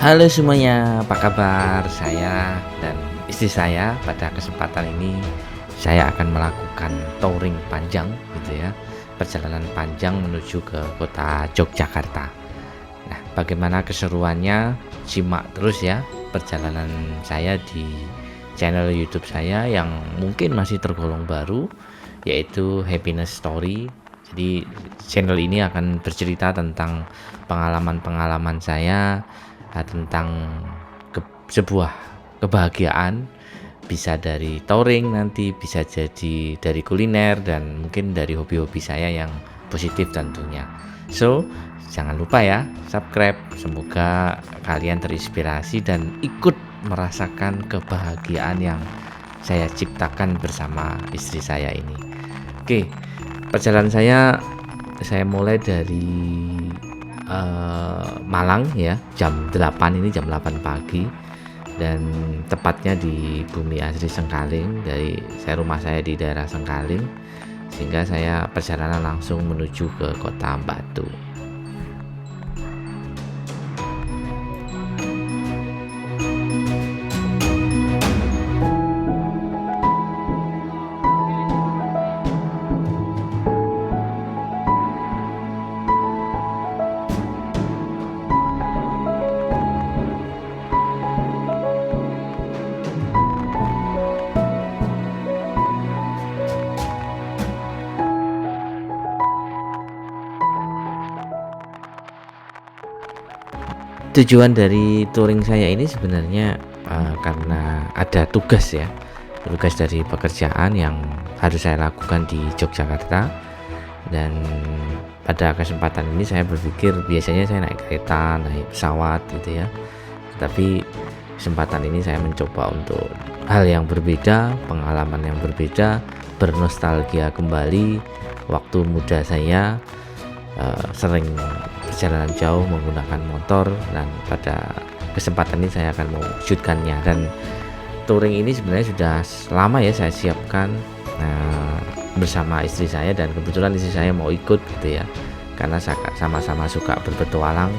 Halo semuanya, apa kabar? Saya dan istri saya pada kesempatan ini saya akan melakukan touring panjang gitu ya. Perjalanan panjang menuju ke kota Yogyakarta. Nah, bagaimana keseruannya? Simak terus ya perjalanan saya di channel YouTube saya yang mungkin masih tergolong baru, yaitu Happiness Story. Jadi channel ini akan bercerita tentang pengalaman-pengalaman saya, tentang sebuah kebahagiaan, bisa dari touring, nanti bisa jadi dari kuliner, dan mungkin dari hobi-hobi saya yang positif tentunya. So, jangan lupa ya subscribe, semoga kalian terinspirasi dan ikut merasakan kebahagiaan yang saya ciptakan bersama istri saya ini. Oke, perjalanan saya mulai dari Malang ya, jam 8 ini, jam 8 pagi, dan tepatnya di Bumi Asri Sengkaling. Rumah saya di daerah Sengkaling, sehingga saya perjalanan langsung menuju ke kota Batu. Tujuan dari touring saya ini sebenarnya karena ada tugas ya, tugas dari pekerjaan yang harus saya lakukan di Yogyakarta. Dan pada kesempatan ini saya berpikir, biasanya saya naik kereta, naik pesawat gitu ya, tapi kesempatan ini saya mencoba untuk hal yang berbeda, pengalaman yang berbeda, bernostalgia kembali waktu muda saya. Sering perjalanan jauh menggunakan motor, dan pada kesempatan ini saya akan mewujudkannya. Dan touring ini sebenarnya sudah lama ya saya siapkan bersama istri saya, dan kebetulan istri saya mau ikut gitu ya, karena sama-sama suka berpetualang.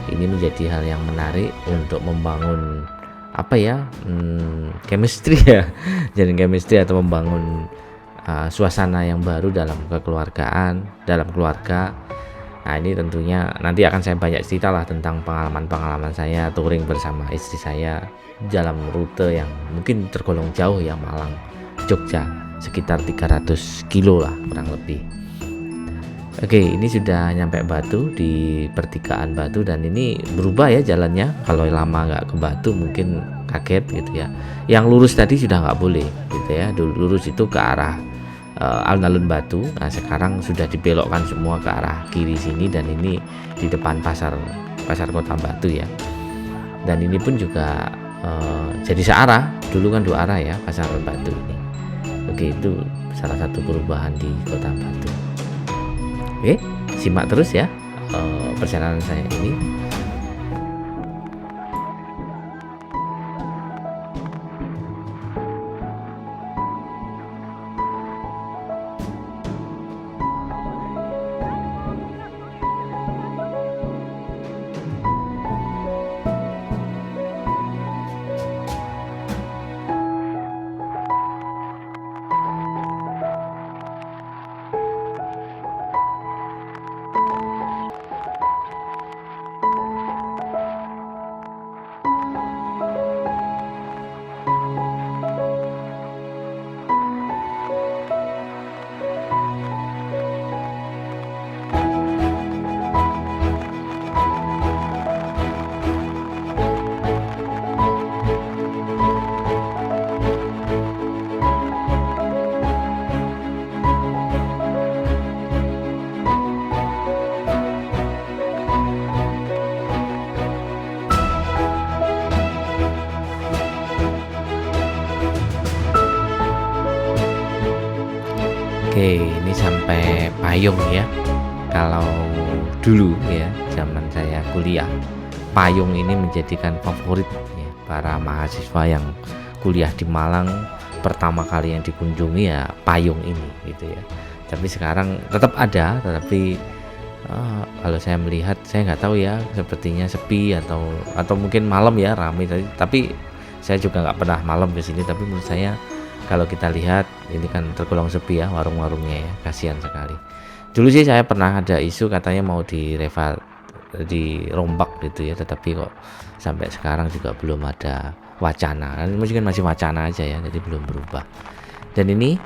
Ini menjadi hal yang menarik untuk membangun chemistry ya, jadi chemistry atau membangun suasana yang baru dalam keluarga. Nah, ini tentunya nanti akan saya banyak cerita lah tentang pengalaman-pengalaman saya touring bersama istri saya dalam rute yang mungkin tergolong jauh ya, Malang Jogja, sekitar 300 kilo lah kurang lebih. Oke, ini sudah nyampe Batu, di pertigaan Batu, dan ini berubah ya jalannya. Kalau lama nggak ke Batu mungkin kaget gitu ya. Yang lurus tadi sudah nggak boleh gitu ya, lurus itu ke arah alun-alun Batu. Nah, sekarang sudah dibelokkan semua ke arah kiri sini, dan ini di depan pasar kota Batu ya. Dan ini pun juga jadi searah, dulu kan dua arah ya pasar Batu ini. Oke, itu salah satu perubahan di kota Batu. Oke, simak terus ya perjalanan saya ini. Oke, ini sampai Payung ya. Kalau dulu ya, zaman saya kuliah, Payung ini menjadikan favorit ya, para mahasiswa yang kuliah di Malang. Pertama kali yang dikunjungi ya Payung ini gitu ya. Tapi sekarang tetap ada, tetapi Kalau saya melihat, saya nggak tahu ya, sepertinya sepi atau mungkin malam ya ramai tadi, tapi saya juga nggak pernah malam ke sini, tapi menurut saya kalau kita lihat ini kan tergolong sepi ya warung-warungnya ya, kasihan sekali. Dulu sih saya pernah ada isu katanya mau dirombak gitu ya, tetapi kok sampai sekarang juga belum ada wacana. Mungkin masih wacana aja ya, jadi belum berubah. Dan ini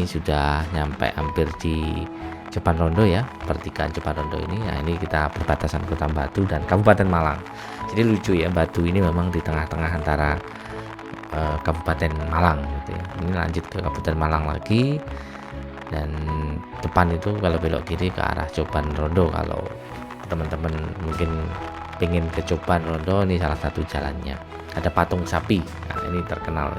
sudah nyampe hampir di Jepan Rondo ya, pertigaan Jepan Rondo ini. Nah, ini kita perbatasan Kota Batu dan Kabupaten Malang. Jadi lucu ya, Batu ini memang di tengah-tengah antara Kabupaten Malang gitu ya. Ini lanjut ke Kabupaten Malang lagi, dan depan itu kalau belok kiri ke arah Jepan Rondo. Kalau teman-teman mungkin pengen ke Jepan Rondo, ini salah satu jalannya. Ada patung sapi. Nah, ini terkenal.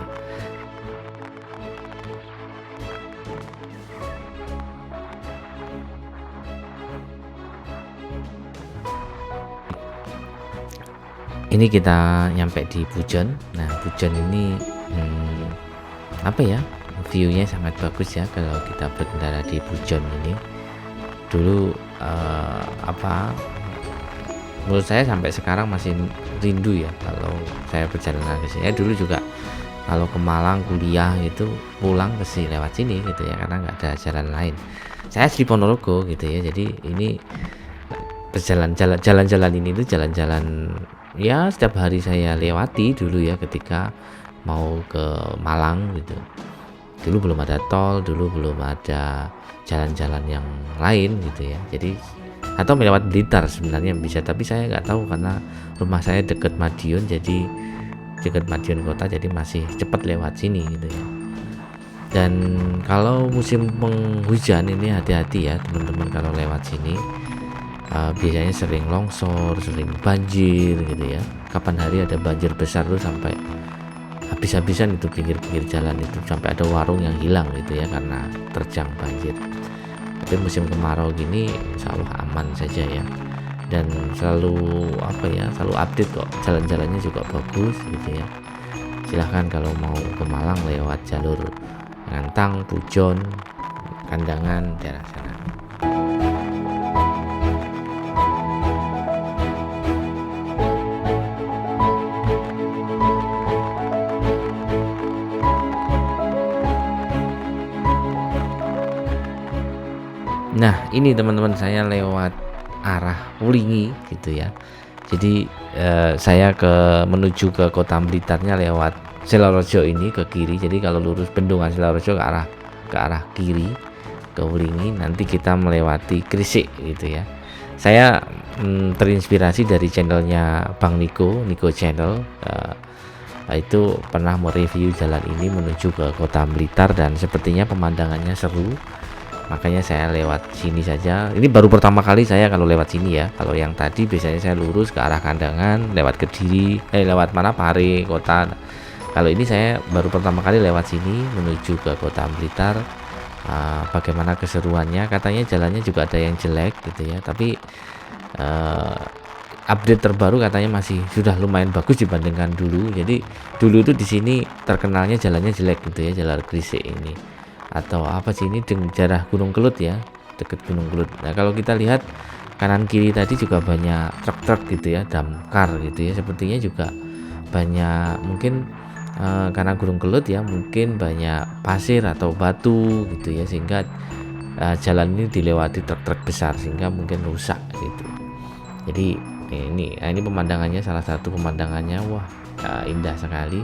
Ini kita nyampe di Pujon. Nah, Pujon ini apa ya? View-nya sangat bagus ya kalau kita berkendara di Pujon ini. Dulu menurut saya sampai sekarang masih rindu ya kalau saya perjalanan ke sini. Dulu juga kalau ke Malang kuliah itu pulang ke sini lewat sini gitu ya, karena nggak ada jalan lain. Saya di Ponorogo gitu ya, jadi ini jalan-jalan ini tuh jalan-jalan ya setiap hari saya lewati dulu ya ketika mau ke Malang gitu. Dulu belum ada tol, dulu belum ada jalan-jalan yang lain gitu ya. Jadi atau melewat Blitar sebenarnya bisa, tapi saya nggak tahu karena rumah saya dekat Madiun, jadi dekat Madiun kota, jadi masih cepat lewat sini gitu ya. Dan kalau musim penghujan ini hati-hati ya teman-teman kalau lewat sini. Biasanya sering longsor, sering banjir gitu ya. Kapan hari ada banjir besar tuh sampai habis-habisan itu pinggir-pinggir jalan itu, sampai ada warung yang hilang gitu ya karena terjang banjir. Tapi musim kemarau gini selalu aman saja ya, dan selalu selalu update kok, jalan-jalannya juga bagus gitu ya. Silahkan kalau mau ke Malang lewat jalur Ngantang, Pujon, Kandangan, daerah sana. Nah, ini teman-teman saya lewat arah Wulingi gitu ya. Jadi saya menuju ke Kota Blitarnya lewat Selorojo ini ke kiri. Jadi kalau lurus Bendungan Selorojo ke arah kiri ke Wulingi, nanti kita melewati Krisik gitu ya. Saya terinspirasi dari channelnya Bang Niko Channel. Itu pernah mereview jalan ini menuju ke Kota Blitar dan sepertinya pemandangannya seru. Makanya saya lewat sini saja. Ini baru pertama kali saya kalau lewat sini ya. Kalau yang tadi biasanya saya lurus ke arah Kandangan, lewat Kediri, lewat mana Pare kota. Kalau ini saya baru pertama kali lewat sini menuju ke Kota Blitar. Bagaimana keseruannya? Katanya jalannya juga ada yang jelek gitu ya. Tapi update terbaru katanya masih sudah lumayan bagus dibandingkan dulu. Jadi dulu tuh di sini terkenalnya jalannya jelek gitu ya, jalan Krisik ini. Atau apa sih ini, daerah Gunung Kelut ya, dekat Gunung Kelut. Nah, kalau kita lihat kanan kiri tadi juga banyak truk-truk gitu ya, damkar gitu ya, sepertinya juga banyak mungkin karena Gunung Kelut ya, mungkin banyak pasir atau batu gitu ya, sehingga jalan ini dilewati truk-truk besar sehingga mungkin rusak gitu. Jadi ini pemandangannya, salah satu pemandangannya indah sekali.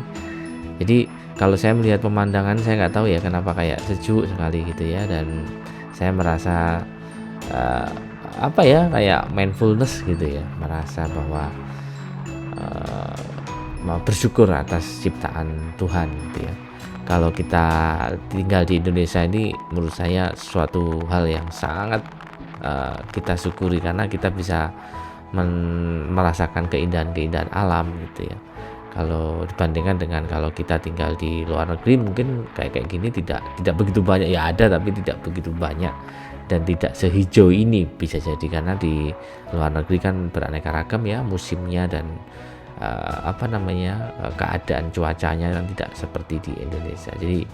Jadi kalau saya melihat pemandangan, saya nggak tahu ya kenapa kayak sejuk sekali gitu ya, dan saya merasa kayak mindfulness gitu ya, merasa bahwa bersyukur atas ciptaan Tuhan gitu ya. Kalau kita tinggal di Indonesia ini, menurut saya suatu hal yang sangat kita syukuri karena kita bisa merasakan keindahan-keindahan alam gitu ya. Kalau dibandingkan dengan kalau kita tinggal di luar negeri, mungkin kayak gini tidak begitu banyak ya, ada tapi tidak begitu banyak dan tidak sehijau ini bisa jadi, karena di luar negeri kan beraneka ragam ya musimnya dan keadaan cuacanya kan tidak seperti di Indonesia. Jadi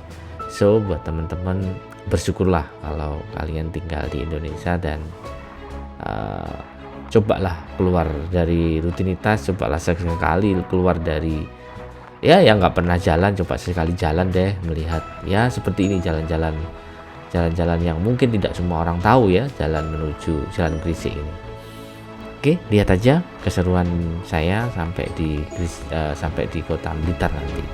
buat teman-teman bersyukurlah kalau kalian tinggal di Indonesia dan uh, cobalah keluar dari rutinitas, cobalah sekali keluar dari ya yang nggak pernah jalan, coba sekali jalan deh, melihat ya seperti ini jalan-jalan yang mungkin tidak semua orang tahu ya, jalan menuju Jalan Grisik ini. Oke, lihat aja keseruan saya sampai di Kota Blitar nanti.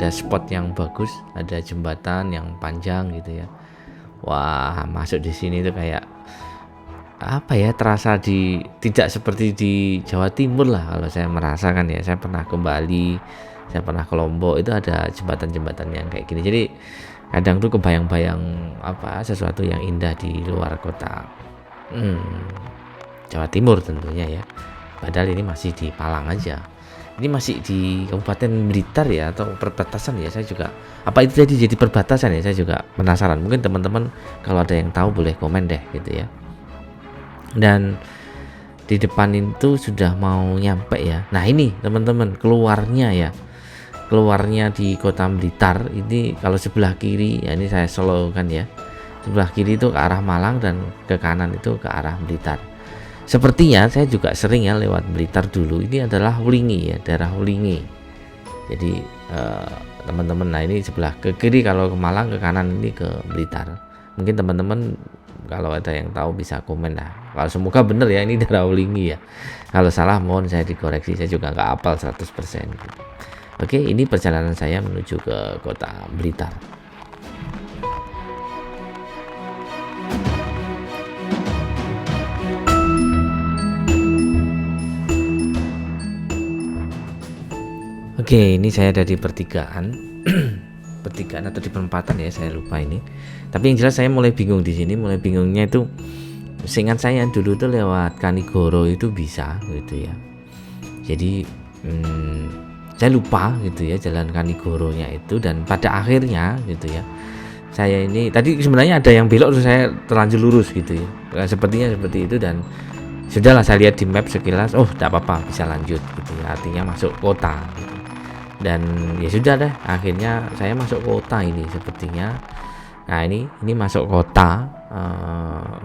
Spot yang bagus, ada jembatan yang panjang gitu ya. Wah, masuk di sini tuh kayak apa ya, terasa tidak seperti di Jawa Timur lah kalau saya merasakan ya. Saya pernah ke Bali, saya pernah ke Lombok, itu ada jembatan-jembatan yang kayak gini. Jadi kadang tuh kebayang-bayang apa sesuatu yang indah di luar kota Jawa Timur tentunya ya. Padahal ini masih di Palang aja. Ini masih di Kabupaten Blitar ya, atau perbatasan ya. Saya juga apa itu jadi perbatasan ya, saya juga penasaran. Mungkin teman-teman kalau ada yang tahu boleh komen deh gitu ya. Dan di depan itu sudah mau nyampe ya. Nah ini teman-teman keluarnya di Kota Blitar ini. Kalau sebelah kiri ya, ini saya slow kan ya, sebelah kiri itu ke arah Malang dan ke kanan itu ke arah Blitar. Sepertinya saya juga sering ya lewat Blitar dulu. Ini adalah Wulingi ya, daerah Wulingi. Jadi teman-teman, nah ini sebelah ke kiri kalau ke Malang, ke kanan ini ke Blitar. Mungkin teman-teman kalau ada yang tahu bisa komen lah. Kalau semoga benar ya, ini daerah Wulingi ya. Kalau salah mohon saya dikoreksi, saya juga nggak hafal 100% gitu. Oke, ini perjalanan saya menuju ke Kota Blitar. Oke, ini saya ada di pertigaan pertigaan atau di perempatan ya, saya lupa ini. Tapi yang jelas saya mulai bingung di sini. Mulai bingungnya itu, seingat saya dulu tuh lewat Kanigoro itu bisa gitu ya. Jadi saya lupa gitu ya jalan Kanigoronya itu, dan pada akhirnya gitu ya, saya ini tadi sebenarnya ada yang belok terus saya terlanjur lurus gitu ya. Sepertinya seperti itu, dan sudahlah saya lihat di map sekilas, oh tidak apa-apa bisa lanjut gitu ya, artinya masuk kota gitu. Dan ya sudah deh, akhirnya saya masuk kota ini sepertinya. Nah ini masuk kota,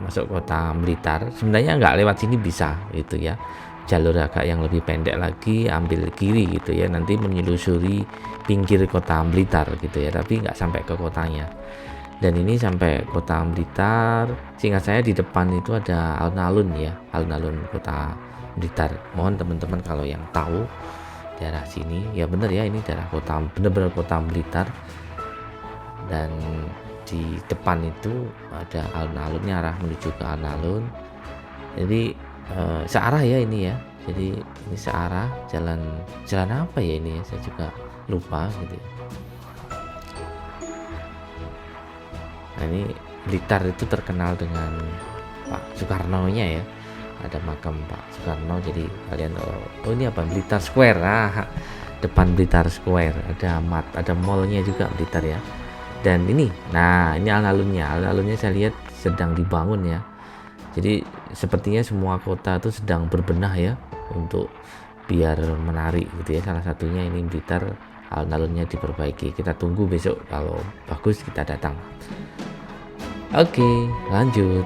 masuk kota Blitar. Sebenarnya nggak lewat sini bisa gitu ya, jalur agak yang lebih pendek lagi, ambil kiri gitu ya, nanti menyelusuri pinggir kota Blitar gitu ya, tapi nggak sampai ke kotanya. Dan ini sampai kota Blitar, seingat saya di depan itu ada alun-alun ya, alun-alun kota Blitar. Mohon teman-teman kalau yang tahu daerah sini, ya bener ya, ini daerah kota, bener-bener kota Blitar. Dan di depan itu ada alun-alunnya, arah menuju ke alun-alun. Jadi searah ya ini ya, jadi ini searah, jalan apa ya ini ya, saya juga lupa gitu ya. Nah ini Blitar itu terkenal dengan Pak Soekarno-nya ya, ada makam Pak Soekarno. Jadi kalian oh ini apa, Blitar Square, depan Blitar Square ada mallnya juga Blitar ya. Dan ini, nah ini alun-alunnya saya lihat sedang dibangun ya. Jadi sepertinya semua kota itu sedang berbenah ya, untuk biar menarik gitu ya. Salah satunya ini Blitar, alun-alunnya diperbaiki. Kita tunggu besok, kalau bagus kita datang. Oke, lanjut.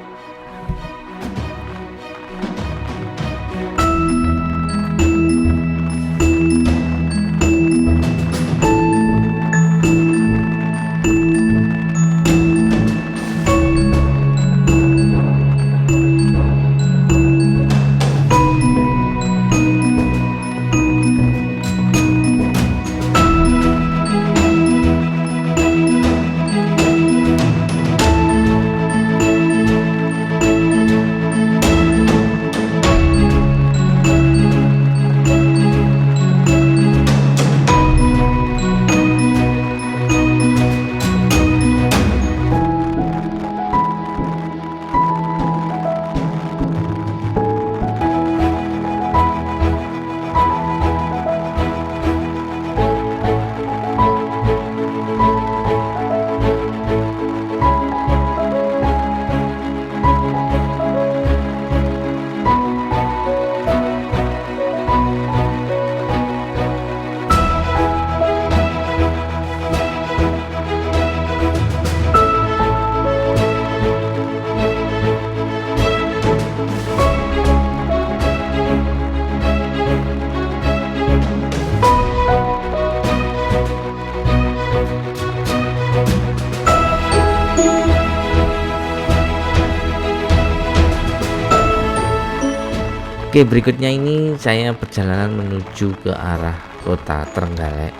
Oke, berikutnya ini saya perjalanan menuju ke arah kota Trenggalek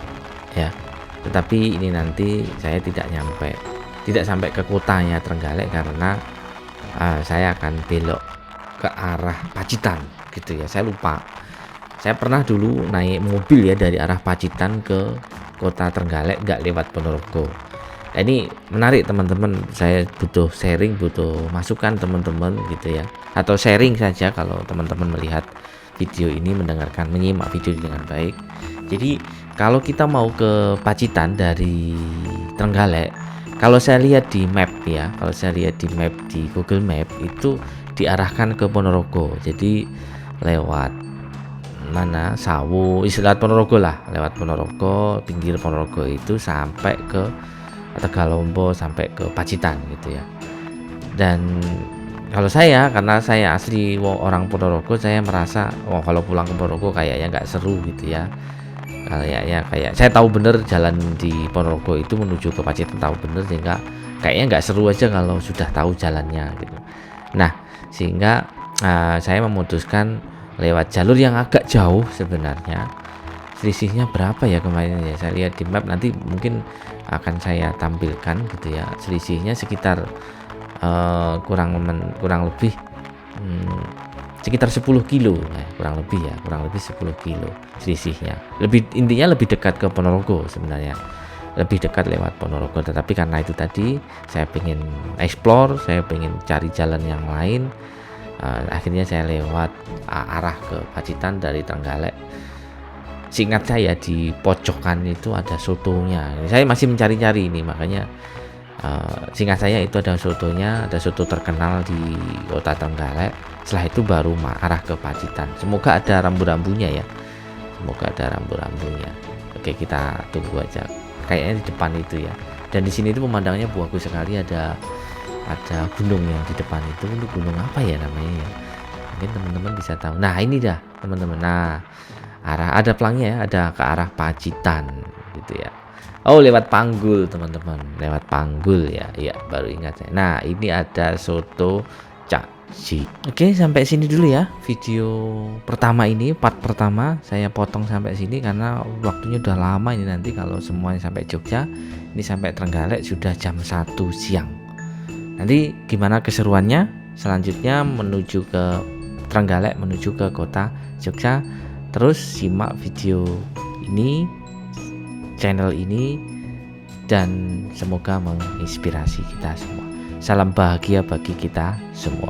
ya. Tetapi ini nanti saya tidak sampai ke kotanya Trenggalek, karena saya akan belok ke arah Pacitan gitu ya. Saya lupa. Saya pernah dulu naik mobil ya dari arah Pacitan ke kota Trenggalek, nggak lewat Ponorogo. Nah, ini menarik teman-teman, saya butuh sharing, butuh masukan teman-teman gitu ya, atau sharing saja kalau teman-teman melihat video ini, menyimak video dengan baik. Jadi kalau kita mau ke Pacitan dari Trenggalek, kalau saya lihat di map ya, di Google Map itu diarahkan ke Ponorogo. Jadi lewat mana, Sawu, istilah Ponorogo lah, lewat Ponorogo, pinggir Ponorogo itu sampai ke Tegalombo, sampai ke Pacitan gitu ya. Dan kalau karena saya asli orang Ponorogo, saya merasa kalau pulang ke Ponorogo kayaknya nggak seru gitu ya. Kayak saya tahu bener jalan di Ponorogo itu menuju ke Pacitan, tahu bener, sehingga kayaknya nggak seru aja kalau sudah tahu jalannya gitu. Nah, sehingga saya memutuskan lewat jalur yang agak jauh sebenarnya. Selisihnya berapa ya kemarin ya, saya lihat di map, nanti mungkin akan saya tampilkan gitu ya. Selisihnya sekitar kurang lebih sekitar 10 kilo kurang lebih 10 kilo selisihnya. Intinya lebih dekat ke Ponorogo sebenarnya. lebih dekat lewat Ponorogo. Tetapi karena itu tadi saya pengen explore, saya pengen cari jalan yang lain, akhirnya saya lewat arah ke Pacitan dari Trenggalek. Seingat saya di pojokan itu ada sotonya. Saya masih mencari-cari ini, makanya seingat saya itu ada sotonya, ada soto terkenal di kota Trenggalek. Setelah itu baru arah ke Pacitan. Semoga ada rambu-rambunya ya. Semoga ada rambu-rambunya. Oke, kita tunggu aja. Kayaknya di depan itu ya. Dan di sini itu pemandangannya bagus sekali, ada gunung yang di depan itu. Ini gunung apa ya namanya ya? Mungkin teman-teman bisa tahu. Nah, ini dah teman-teman. Nah, ada pelangnya ya, ada ke arah Pacitan gitu ya. Oh, lewat Panggul teman-teman, lewat Panggul ya. Iya, baru ingat saya. Nah, ini ada soto Cak Ji. Oke, sampai sini dulu ya video pertama ini, part pertama saya potong sampai sini karena waktunya udah lama ini. Nanti kalau semuanya sampai Jogja, ini sampai Trenggalek sudah jam 1 siang. Nanti gimana keseruannya selanjutnya menuju ke Trenggalek, menuju ke kota Jogja. Terus simak video ini, channel ini, dan semoga menginspirasi kita semua. Salam bahagia bagi kita semua.